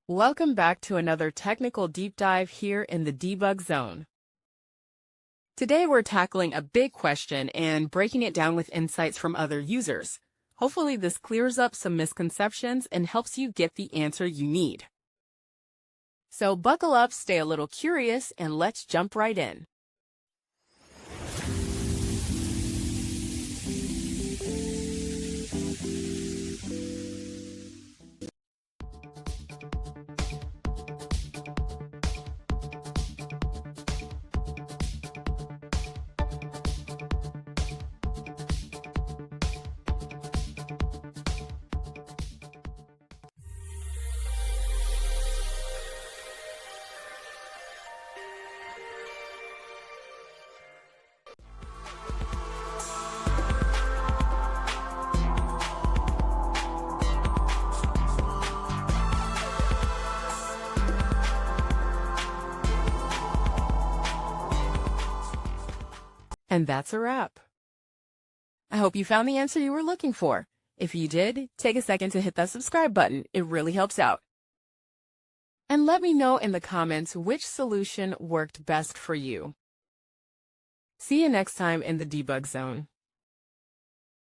Welcome back to another technical deep dive here in the debug zone. Today we're tackling a big question and breaking it down with insights from other users. Hopefully this clears up some misconceptions and helps you get the answer you need. So buckle up, stay a little curious, and let's jump right in. And that's a wrap. I hope you found the answer you were looking for. If you did, take a second to hit that subscribe button. It really helps out. And let me know in the comments which solution worked best for you. See you next time in the debug zone.